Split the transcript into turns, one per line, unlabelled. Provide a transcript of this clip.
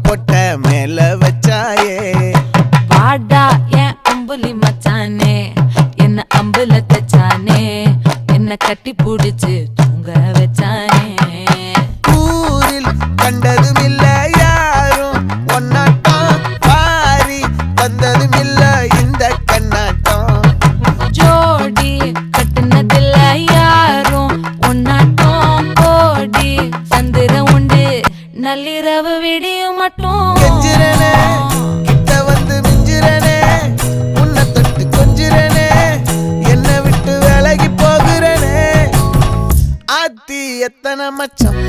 பொட்ட மேல வச்சாயே
வாடா என் அம்புலி மச்சானே என்ன அம்புல தச்சானே என்ன கட்டி புடிச்சு தூங்க வச்சானே
ஊரில் கண்டதும் இல்ல யாரும் ஒன்னாட்டம் பாரி வந்ததும் இல்ல இந்த கண்ணாட்டம்
ஜோடி கட்டுனதில்ல யாரும் ஒன்னாட்டம் கோடி சந்திர உண்டு நள்ளிரவு விடியும் மட்டும்
கெஞ்சிரனே கிட்ட வந்து மிஞ்சிரனே உன்னை தொட்டு கொஞ்சிரனே என்னை விட்டு விலகி போகிறனே ஆத்தி எத்தனை மச்சம்